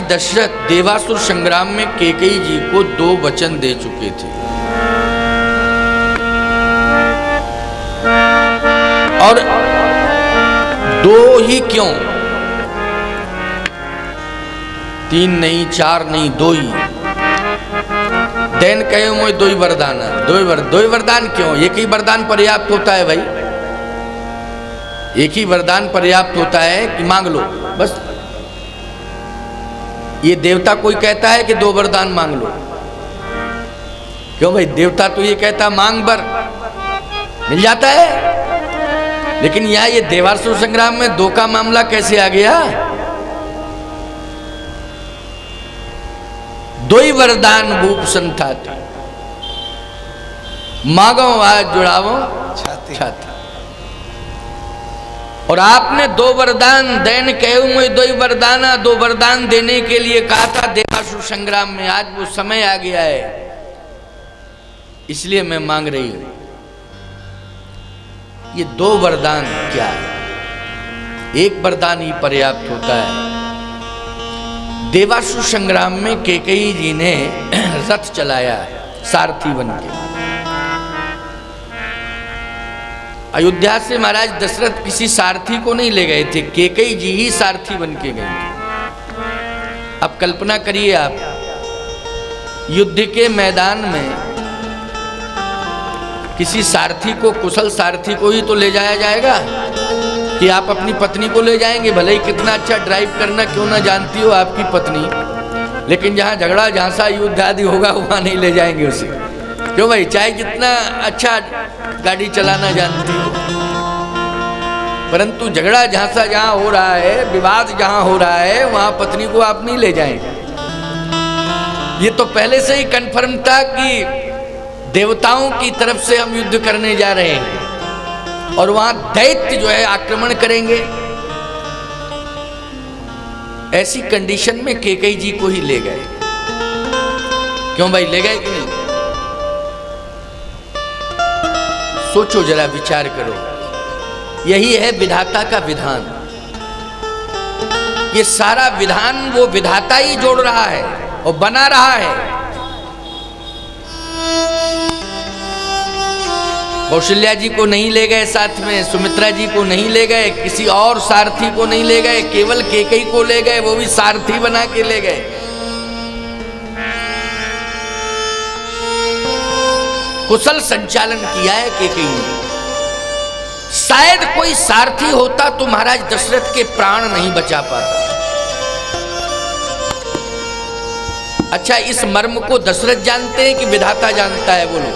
दशरथ देवासुर संग्राम में कैकेयी जी को 2 वचन दे चुके थे और 2 ही क्यों, 3 नहीं, 4 नहीं, 2 ही। दैन कहे मोय 2 ही वरदान, 2 ही वरदान क्यों? एक ही वरदान पर्याप्त होता है भाई, एक ही वरदान पर्याप्त होता है कि मांग लो बस। ये देवता कोई कहता है कि 2 वरदान मांग लो? क्यों भाई, देवता तो ये कहता मांग वर, मिल जाता है। लेकिन यहां ये देवासुर संग्राम में 2 का मामला कैसे आ गया? 2 ही वरदान भूप संथाते, मांगो आज जुड़ावो छाती। और आपने 2 वरदान दैन कहूं मैं 2 ही वरदाना, 2 वरदान देने के लिए कहा था देवासुर संग्राम में। आज वो समय आ गया है, इसलिए मैं मांग रही हूं। ये 2 वरदान क्या है? एक वरदान ही पर्याप्त होता है। देवासुर संग्राम में कैकेयी जी ने रथ चलाया सारथी बन के। अयोध्या से महाराज दशरथ किसी सारथी को नहीं ले गए थे, कैकेयी जी ही सारथी बन के गए थे। अब कल्पना करिए आप, युद्ध के मैदान में किसी सारथी को, कुशल सारथी को ही तो ले जाया जाएगा कि आप अपनी पत्नी को ले जाएंगे। भले ही कितना अच्छा ड्राइव करना क्यों ना जानती हो आपकी पत्नी, लेकिन जहां झगड़ा झांसा युद्ध आदि होगा वहां नहीं ले जाएंगे उसे। क्यों भाई, चाहे जितना अच्छा गाड़ी चलाना जानती हो, परंतु झगड़ा झांसा जहां हो रहा है, विवाद जहां हो रहा है, वहां पत्नी को आप नहीं ले जाएंगे। ये तो पहले से ही कन्फर्म था कि देवताओं की तरफ से हम युद्ध करने जा रहे हैं और वहां दैत्य जो है आक्रमण करेंगे। ऐसी कंडीशन में कैकेयी जी को ही ले गए। क्यों भाई, ले गए कि नहीं? सोचो जरा, विचार करो। यही है विधाता का विधान। ये सारा विधान वो विधाता ही जोड़ रहा है और बना रहा है। कौशल्या जी को नहीं ले गए साथ में, सुमित्रा जी को नहीं ले गए, किसी और सारथी को नहीं ले गए, केवल कैकेयी को ले गए, वो भी सारथी बना के ले गए। कुशल संचालन किया है कैकेयी ने। शायद कोई सारथी होता तो महाराज दशरथ के प्राण नहीं बचा पाता। अच्छा, इस मर्म को दशरथ जानते हैं कि विधाता जानता है? बोलो,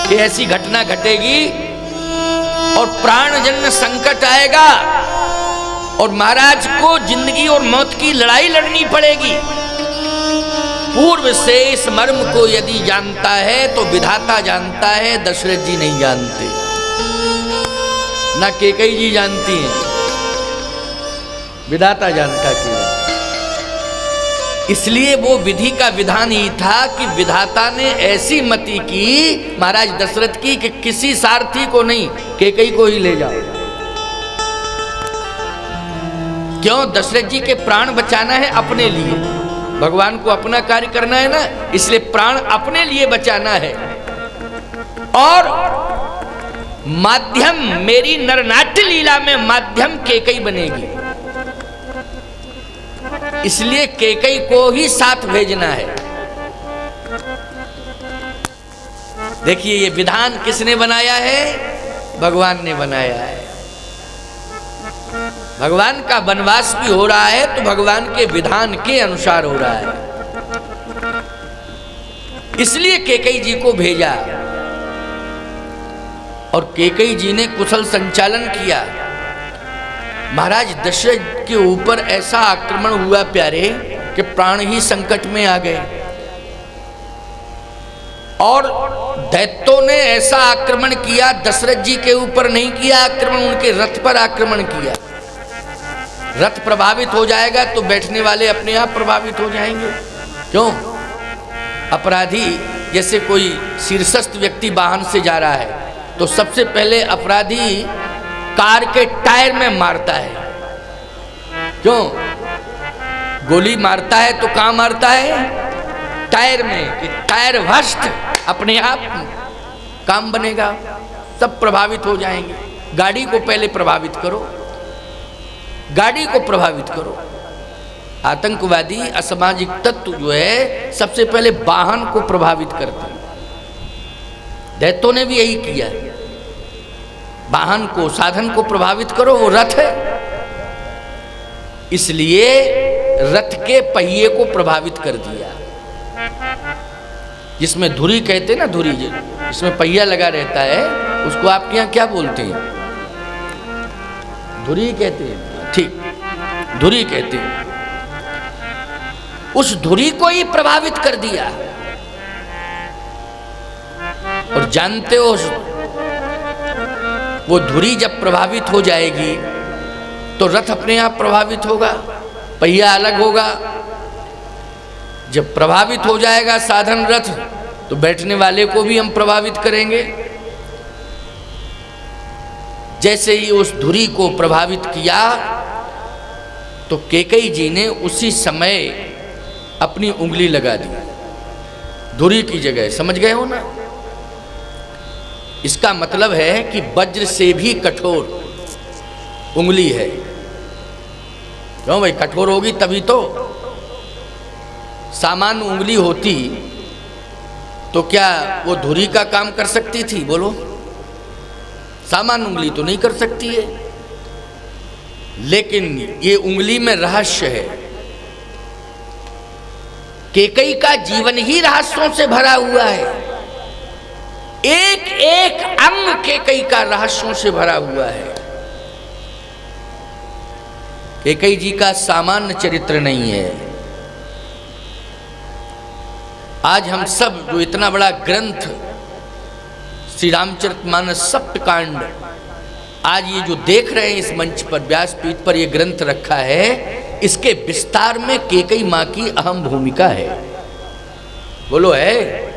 कि ऐसी घटना घटेगी और प्राणजन्य संकट आएगा और महाराज को जिंदगी और मौत की लड़ाई लड़नी पड़ेगी। पूर्व से इस मर्म को यदि जानता है तो विधाता जानता है, दशरथ जी नहीं जानते, ना कैकेयी जी जानती हैं, विधाता जानता केवल। इसलिए वो विधि का विधान ही था कि विधाता ने ऐसी मति की महाराज दशरथ की कि किसी सारथी को नहीं, कैकेयी को ही ले जाओ। क्यों? दशरथ जी के प्राण बचाना है अपने लिए, भगवान को अपना कार्य करना है ना, इसलिए प्राण अपने लिए बचाना है। और माध्यम, मेरी नरनाट्य लीला में माध्यम कैकेयी बनेगी, इसलिए कैकेयी को ही साथ भेजना है। देखिए, ये विधान किसने बनाया है? भगवान ने बनाया है। भगवान का वनवास भी हो रहा है तो भगवान के विधान के अनुसार हो रहा है, इसलिए कैकेयी जी को भेजा। और कैकेयी जी ने कुशल संचालन किया। महाराज दशरथ के ऊपर ऐसा आक्रमण हुआ प्यारे कि प्राण ही संकट में आ गए। और दैत्यों ने ऐसा आक्रमण किया, दशरथ जी के ऊपर नहीं किया आक्रमण, उनके रथ पर आक्रमण किया। रथ प्रभावित हो जाएगा तो बैठने वाले अपने आप प्रभावित हो जाएंगे। क्यों? अपराधी, जैसे कोई शीर्षस्थ व्यक्ति वाहन से जा रहा है तो सबसे पहले अपराधी कार के टायर में मारता है। क्यों? गोली मारता है तो कहाँ मारता है? टायर में, कि टायर भ्रष्ट, अपने आप काम बनेगा, सब प्रभावित हो जाएंगे। गाड़ी को पहले प्रभावित करो, गाड़ी को प्रभावित करो। आतंकवादी असामाजिक तत्व जो है सबसे पहले वाहन को प्रभावित करते हैं। दैत्यों ने भी यही किया, वाहन को, साधन को प्रभावित करो, वो रथ है, इसलिए रथ के पहिए को प्रभावित कर दिया। जिसमें धुरी कहते हैं ना, धुरी जिसमें पहिया लगा रहता है, उसको आपके यहाँ क्या बोलते हैं? धुरी कहते हैं, ठीक, धुरी कहते हैं। उस धुरी को ही प्रभावित कर दिया। और जानते हो, वो धुरी जब प्रभावित हो जाएगी तो रथ अपने आप प्रभावित होगा, पहिया अलग होगा। जब प्रभावित हो जाएगा साधन रथ, तो बैठने वाले को भी हम प्रभावित करेंगे। जैसे ही उस धुरी को प्रभावित किया तो कैकेयी जी ने उसी समय अपनी उंगली लगा दी धुरी की जगह। समझ गए हो ना? इसका मतलब है कि वज्र से भी कठोर उंगली है। क्यों भाई? कठोर होगी तभी तो। सामान्य उंगली होती तो क्या वो धुरी का काम कर सकती थी? बोलो, सामान्य उंगली तो नहीं कर सकती है। लेकिन ये उंगली में रहस्य है। कैकेयी का जीवन ही रहस्यों से भरा हुआ है। एक एक अंग कैकेयी का रहस्यों से भरा हुआ है। कैकेयी जी का सामान्य चरित्र नहीं है। आज हम सब जो इतना बड़ा ग्रंथ श्री रामचरितमानस सप्तकांड आज ये जो देख रहे हैं इस मंच पर, व्यासपीठ पर ये ग्रंथ रखा है, इसके विस्तार में कैकेयी माँ की अहम भूमिका है। बोलो, है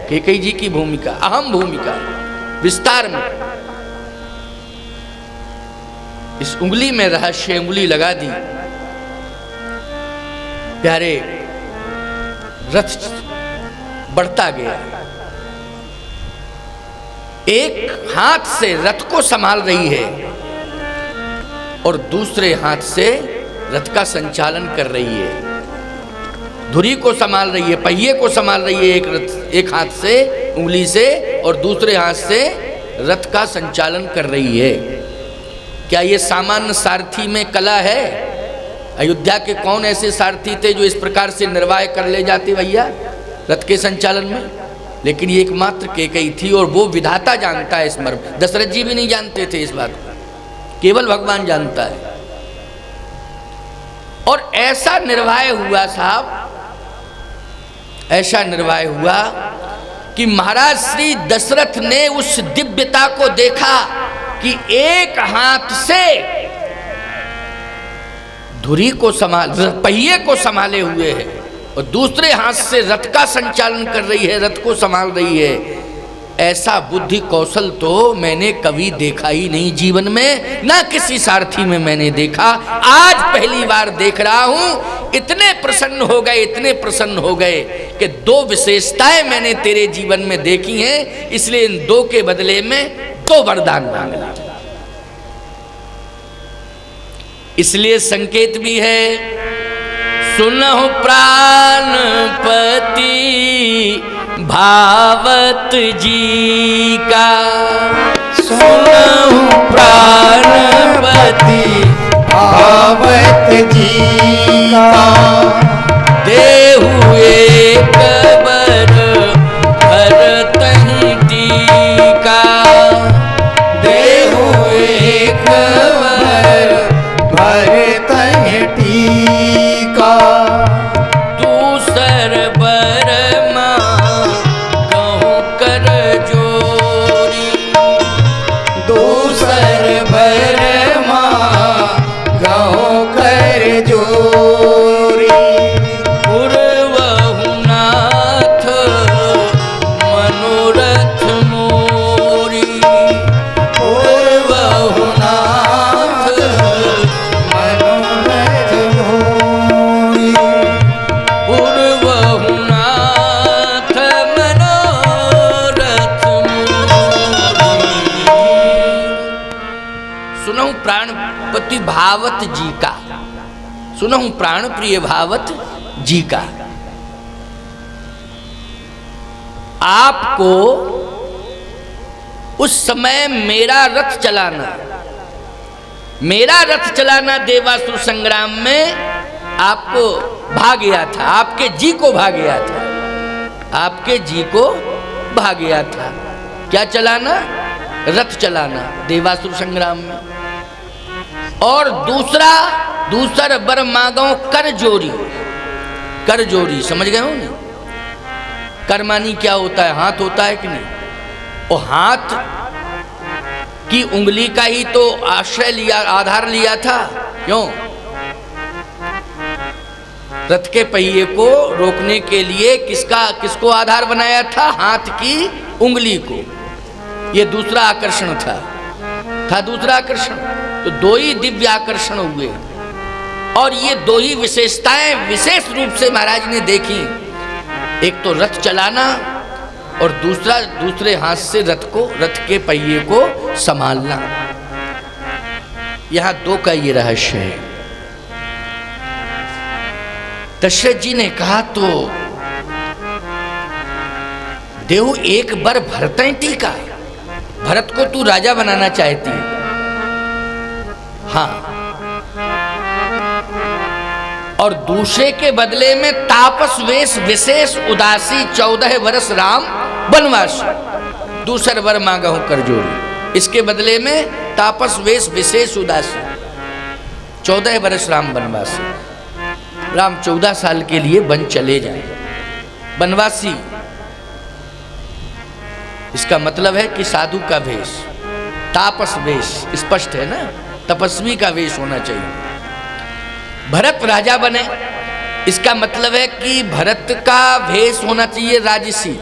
कैकेयी जी की भूमिका, अहम भूमिका विस्तार में। इस उंगली में रहस्य, उंगली लगा दी, प्यारे रथ बढ़ता गया। एक हाथ से रथ को संभाल रही है और दूसरे हाथ से रथ का संचालन कर रही है। धुरी को संभाल रही है, पहिए को संभाल रही है एक हाथ से, उंगली से, और दूसरे हाथ से रथ का संचालन कर रही है। क्या ये सामान्य सारथी में कला है? अयोध्या के कौन ऐसे सारथी थे जो इस प्रकार से निर्वाह कर ले जाते भैया रथ के संचालन में? लेकिन ये एकमात्र कैकेयी थी, और वो विधाता जानता है इस मर्म। दशरथ जी भी नहीं जानते थे इस बात को, केवल भगवान जानता है। और ऐसा निर्वाह हुआ साहब, ऐसा निर्वाह हुआ कि महाराज श्री दशरथ ने उस दिव्यता को देखा कि एक हाथ से धुरी को संभाल, पहिए को संभाले हुए है, और दूसरे हाथ से रथ का संचालन कर रही है, रथ को संभाल रही है। ऐसा बुद्धि कौशल तो मैंने कभी देखा ही नहीं जीवन में, ना किसी सारथी में मैंने देखा। आज पहली बार देख रहा हूं। इतने प्रसन्न हो गए, इतने प्रसन्न हो गए कि दो विशेषताएं मैंने तेरे जीवन में देखी हैं, इसलिए इन दो के बदले में दो वरदान मांग ला। इसलिए संकेत भी है, सुनहु प्राणपति भावत जी का, सुनहु प्राणपति भावत जी का, देहु एक बर भरतहि टीका, देहु एक बर भरतहि टीका, दूसर बर कहूँ कर जोरी, दूसर बर कहूँ कर जोरी, भावत जी का, सुनहु प्राण प्रिय भावत जी का। आपको उस समय मेरा रथ चलाना देवासुर संग्राम में आपको भा गया था, आपके जी को भा गया था, आपके जी को भा गया था। क्या चलाना? रथ चलाना देवासुर संग्राम में। और दूसरा बर मांगो कर जोरी, समझ गए हो नहीं? कर मानी क्या होता है? हाथ होता है कि नहीं? वो हाथ की उंगली का ही तो आश्रय लिया, आधार लिया था। क्यों? रथ के पहिए को रोकने के लिए किसको आधार बनाया था? हाथ की उंगली को। ये दूसरा आकर्षण था दूसरा आकर्षण। तो दो ही दिव्य आकर्षण हुए, और ये दो ही विशेषताएं विशेष रूप से महाराज ने देखी। एक तो रथ चलाना, और दूसरे हाथ से रथ के पहिए को संभालना। यहां दो का ये रहस्य है। दशरथ जी ने कहा तो देव एक बार भरतें टीका, भरत को तू राजा बनाना चाहती है। हाँ, और दूसरे के बदले में तापस वेश विशेष उदासी 14 वर्ष राम वनवास, दूसर वर मांगा हूं कर जोड़ी। इसके बदले में तापस वेश विशेष उदासी 14 वर्ष राम वनवास। राम 14 साल के लिए वन चले जाए। वनवासी इसका मतलब है कि साधु का वेश, तापस वेश, स्पष्ट है ना, तपस्वी का वेश होना चाहिए। भरत राजा बने, इसका मतलब है कि भरत का वेश होना चाहिए राजसी,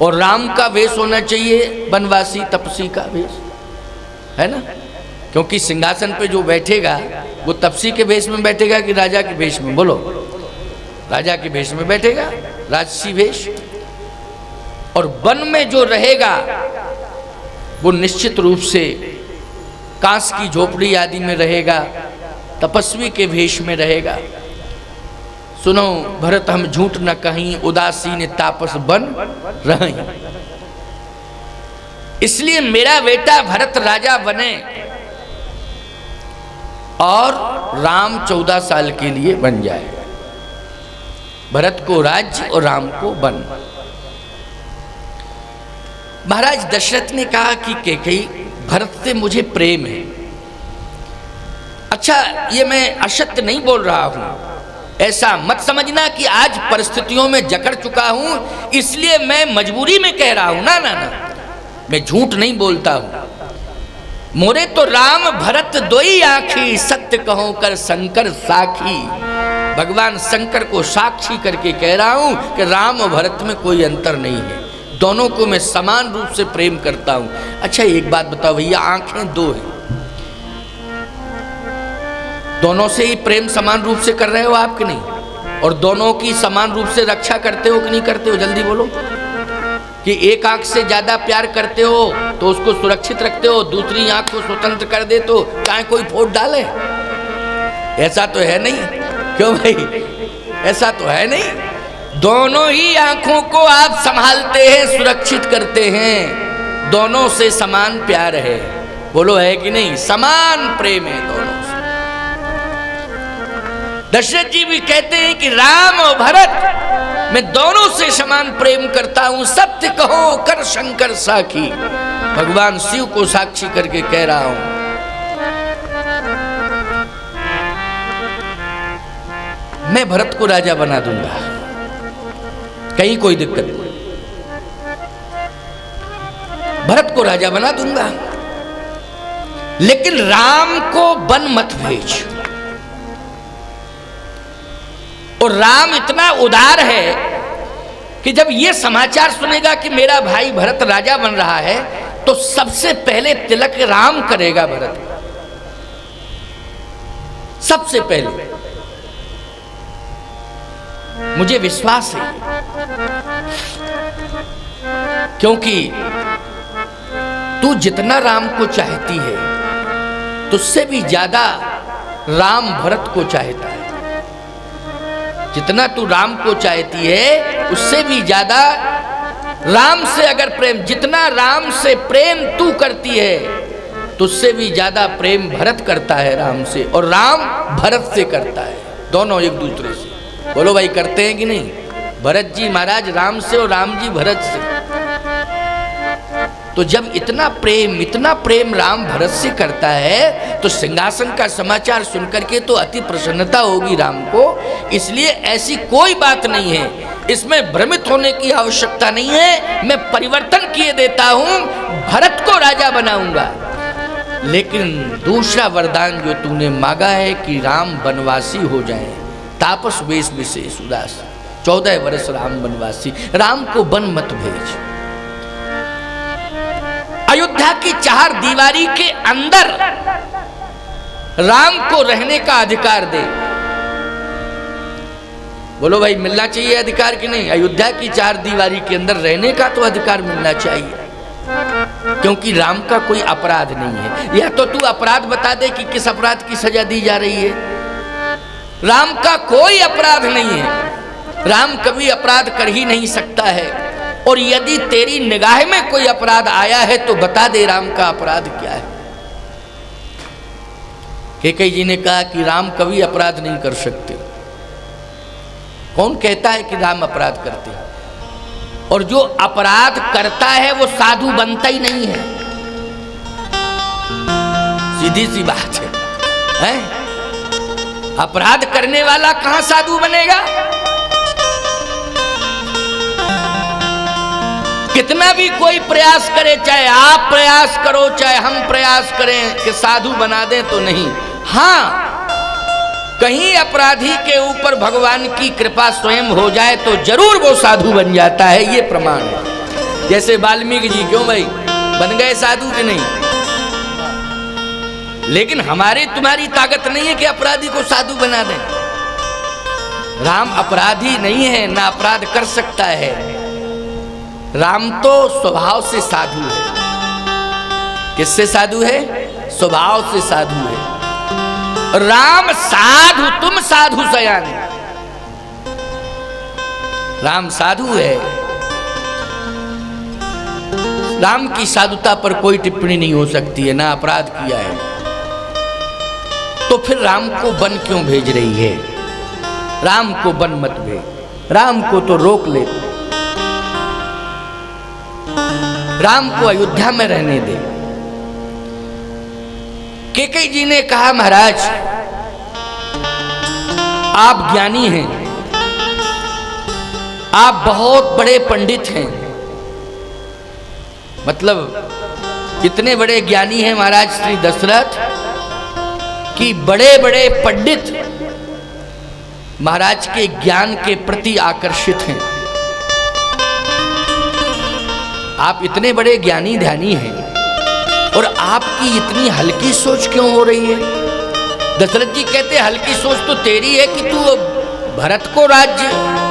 और राम का वेश होना चाहिए वनवासी तपसी का वेश, है ना? क्योंकि सिंहासन पे जो बैठेगा वो तपसी के वेश में बैठेगा कि राजा के वेश में? बोलो, राजा के वेश में बैठेगा, राजसी वेश। और वन में जो रहेगा वो निश्चित रूप से कांस की झोपड़ी आदि में रहेगा, तपस्वी के वेश में रहेगा। सुनो भरत हम झूठ न कहीं, उदासीन तापस बन रहे। इसलिए मेरा बेटा भरत राजा बने और राम 14 साल के लिए बन जाए। भरत को राज्य और राम को वन। महाराज दशरथ ने कहा कि कैकेयी, भरत से मुझे प्रेम है। अच्छा, ये मैं असत्य नहीं बोल रहा हूं, ऐसा मत समझना कि आज परिस्थितियों में जकड़ चुका हूं इसलिए मैं मजबूरी में कह रहा हूं। ना ना ना, मैं झूठ नहीं बोलता हूं। मोरे तो राम भरत दोई आँखी, सत्य कहो कर शंकर साखी। भगवान शंकर को साक्षी करके कह रहा हूं कि राम और भरत में कोई अंतर नहीं है, दोनों को मैं समान रूप से प्रेम करता हूं। अच्छा एक बात बताओ भैया, आंखें दो हैं, दोनों से ही प्रेम समान रूप से कर रहे हो आप कि नहीं? और दोनों की समान रूप से रक्षा करते हो कि नहीं करते हो? जल्दी बोलो। कि एक आंख से ज्यादा प्यार करते हो तो उसको सुरक्षित रखते हो, दूसरी आंख को स्वतंत्र कर दे तो चाहे कोई फोड़ डाले? ऐसा तो है नहीं। क्यों भाई? ऐसा तो है नहीं। दोनों ही आंखों को आप संभालते हैं, सुरक्षित करते हैं, दोनों से समान प्यार है। बोलो है कि नहीं? समान प्रेम है दोनों से। दशरथ जी भी कहते हैं कि राम और भरत मैं दोनों से समान प्रेम करता हूं, सत्य कहो कर शंकर साखी। भगवान शिव को साक्षी करके कह रहा हूं। मैं भरत को राजा बना दूंगा, कहीं कोई दिक्कत नहीं, भरत को राजा बना दूंगा, लेकिन राम को वन मत भेज। और राम इतना उदार है कि जब यह समाचार सुनेगा कि मेरा भाई भरत राजा बन रहा है तो सबसे पहले तिलक राम करेगा भरत, सबसे पहले। मुझे विश्वास है, क्योंकि तू जितना राम को चाहती है तुझसे भी ज्यादा राम भरत को चाहता है। जितना तू राम को चाहती है उससे भी ज्यादा राम से अगर प्रेम, जितना राम से प्रेम तू करती है तो उससे भी ज्यादा प्रेम भरत करता है राम से, और राम भरत से करता है। दोनों एक दूसरे से। बोलो भाई, करते हैं कि नहीं? भरत जी महाराज राम से और राम जी भरत से। तो जब इतना प्रेम राम भरत से करता है तो सिंहासन का समाचार सुनकर के तो अति प्रसन्नता होगी राम को। इसलिए ऐसी कोई बात नहीं है, इसमें भ्रमित होने की आवश्यकता नहीं है। मैं परिवर्तन किए देता हूं, भरत को राजा बनाऊंगा। लेकिन दूसरा वरदान जो तूने मांगा है कि राम वनवासी हो जाए, तापस वेश विशेष उदास, 14 वर्ष राम वनवासी, राम को वन मत भेज। अयोध्या की 4 दीवारी के अंदर राम को रहने का अधिकार दे। बोलो भाई, मिलना चाहिए अधिकार कि नहीं? अयोध्या की 4 दीवारी के अंदर रहने का तो अधिकार मिलना चाहिए, क्योंकि राम का कोई अपराध नहीं है। या तो तू अपराध बता दे कि किस अपराध की सजा दी जा रही है। राम का कोई अपराध नहीं है, राम कभी अपराध कर ही नहीं सकता है। और यदि तेरी निगाह में कोई अपराध आया है तो बता दे राम का अपराध क्या है। कैकेयी जी ने कहा कि राम कभी अपराध नहीं कर सकते। कौन कहता है कि राम अपराध करते हैं? और जो अपराध करता है वो साधु बनता ही नहीं है। सीधी सी बात है? अपराध करने वाला कहां साधु बनेगा? कितना भी कोई प्रयास करे, चाहे आप प्रयास करो चाहे हम प्रयास करें कि साधु बना दें, तो नहीं। हाँ, कहीं अपराधी के ऊपर भगवान की कृपा स्वयं हो जाए तो जरूर वो साधु बन जाता है, ये प्रमाण है। जैसे वाल्मीकि जी, क्यों भाई बन गए साधु कि नहीं? लेकिन हमारी तुम्हारी ताकत नहीं है कि अपराधी को साधु बना दें। राम अपराधी नहीं है, ना अपराध कर सकता है। राम तो स्वभाव से साधु है। किससे साधु है? स्वभाव से साधु है। राम साधु, तुम साधु सयान। राम साधु है। राम की साधुता पर कोई टिप्पणी नहीं हो सकती है, ना अपराध किया है। तो फिर राम को वन क्यों भेज रही है? राम को वन मत भेज, राम को तो रोक ले, राम को अयोध्या में रहने दे। कैकेयी जी ने कहा, महाराज आप ज्ञानी हैं, आप बहुत बड़े पंडित हैं। मतलब इतने बड़े ज्ञानी हैं महाराज श्री दशरथ कि बड़े बड़े पंडित महाराज के ज्ञान के प्रति आकर्षित हैं। आप इतने बड़े ज्ञानी ध्यानी हैं और आपकी इतनी हल्की सोच क्यों हो रही है? दशरथ जी कहते, हल्की सोच तो तेरी है कि तू भरत को राज्य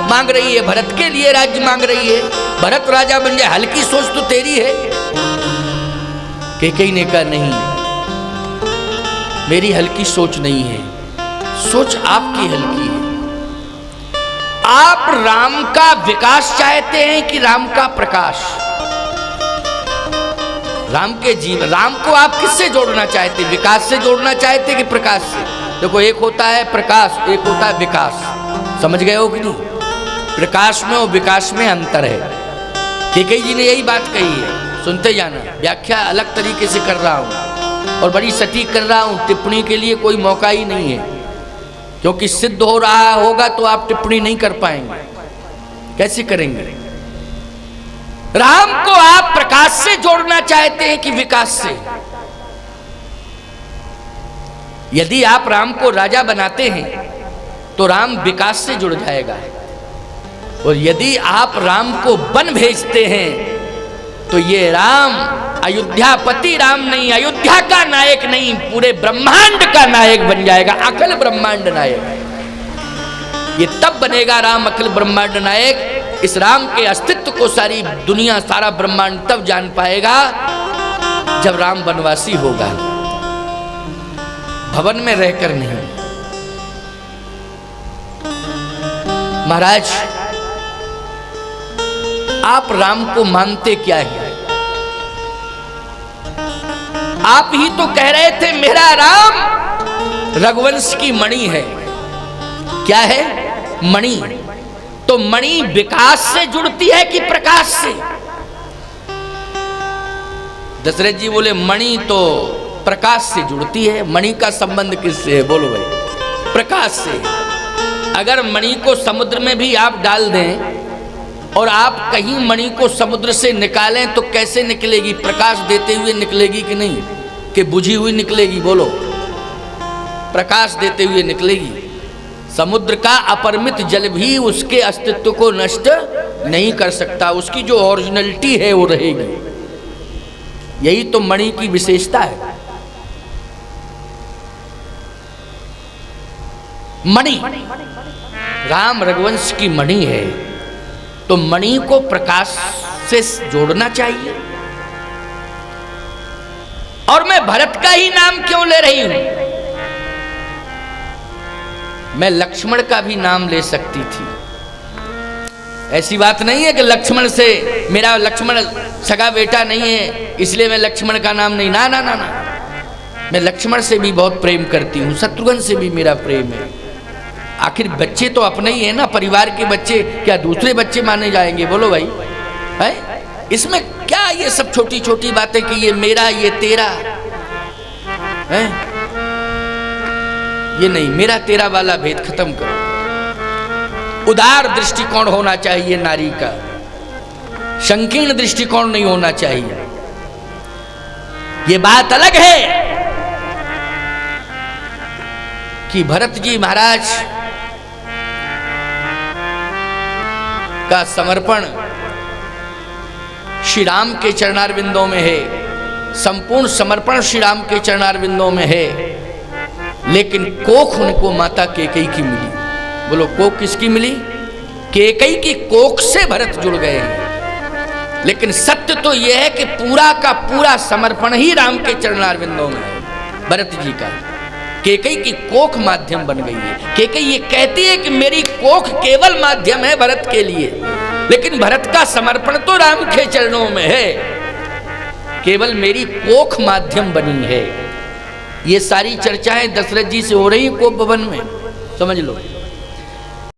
मांग रही है, भरत के लिए राज्य मांग रही है, भरत राजा बन जाए, हल्की सोच तो तेरी है। कैकेयी ने कहा, नहीं, मेरी हल्की सोच नहीं है, सोच आपकी हल्की है। आप राम का विकास चाहते हैं कि राम का प्रकाश? राम के जीवन, राम को आप किससे जोड़ना चाहते? विकास से जोड़ना चाहते कि प्रकाश से? देखो, एक होता है प्रकाश, एक होता है विकास। समझ गए हो कि नहीं? प्रकाश में और विकास में अंतर है। कैकेयी जी ने यही बात कही है, सुनते जाना। व्याख्या अलग तरीके से कर रहा हूं और बड़ी सटीक कर रहा हूं, टिप्पणी के लिए कोई मौका ही नहीं है, क्योंकि सिद्ध हो रहा होगा तो आप टिप्पणी नहीं कर पाएंगे। कैसे करेंगे? राम को आप प्रकाश से जोड़ना चाहते हैं कि विकास से? यदि आप राम को राजा बनाते हैं तो राम विकास से जुड़ जाएगा, और यदि आप राम को वन भेजते हैं तो ये राम अयोध्यापति राम नहीं, अयोध्या का नायक नहीं, पूरे ब्रह्मांड का नायक बन जाएगा, अखिल ब्रह्मांड नायक। ये तब बनेगा राम अखिल ब्रह्मांड नायक। इस राम के अस्तित्व को सारी दुनिया, सारा ब्रह्मांड तब जान पाएगा जब राम वनवासी होगा। भवन में रहकर नहीं। महाराज, आप राम को मानते क्या है? आप ही तो कह रहे थे मेरा राम रघुवंश की मणि है। क्या है? मणि। तो मणि विकास से जुड़ती है कि प्रकाश से? दशरथ जी बोले मणि तो प्रकाश से जुड़ती है। मणि का संबंध किससे है? बोलो भाई। प्रकाश से। अगर मणि को समुद्र में भी आप डाल दें और आप कहीं मणि को समुद्र से निकालें तो कैसे निकलेगी? प्रकाश देते हुए निकलेगी कि नहीं? कि बुझी हुई निकलेगी? बोलो। प्रकाश देते हुए निकलेगी। समुद्र का अपरिमित जल भी उसके अस्तित्व को नष्ट नहीं कर सकता। उसकी जो ओरिजिनलिटी है वो रहेगी। यही तो मणि की विशेषता है। मणि, राम रघुवंश की मणि है, तो मणि को प्रकाश से जोड़ना चाहिए। और मैं भरत का ही नाम क्यों ले रही हूं? मैं लक्ष्मण का भी नाम ले सकती थी। ऐसी बात नहीं है कि लक्ष्मण से, मेरा लक्ष्मण सगा बेटा नहीं है इसलिए मैं लक्ष्मण का नाम नहीं। ना ना ना ना, मैं लक्ष्मण से भी बहुत प्रेम करती हूं, शत्रुघ्न से भी मेरा प्रेम है। आखिर बच्चे तो अपने ही है ना, परिवार के बच्चे, क्या दूसरे बच्चे माने जाएंगे? बोलो भाई। है इसमें क्या ये सब छोटी छोटी बातें कि ये मेरा ये तेरा है? ये नहीं, मेरा तेरा वाला भेद खत्म करो। उदार दृष्टिकोण होना चाहिए नारी का, संकीर्ण दृष्टिकोण नहीं होना चाहिए। ये बात अलग है कि भरत जी महाराज का समर्पण श्री राम के चरणारविंदों में है, संपूर्ण समर्पण श्री राम के चरणारविंदों में है। लेकिन कोख उनको माता कैकेयी की मिली। बोलो, कोख किसकी मिली? कैकेयी की कोख से भरत जुड़ गए हैं। लेकिन सत्य तो यह है कि पूरा का पूरा समर्पण ही राम के चरणारविंदों में है भरत जी का। कैकेयी की कोख माध्यम बन गई है। कैकेयी ये कहती है कि मेरी कोख केवल माध्यम है भरत के लिए, लेकिन भरत का समर्पण तो राम के चरणों में है, केवल मेरी कोख माध्यम बनी है। ये सारी चर्चाएं दशरथ जी से हो रही कोप भवन में, समझ लो।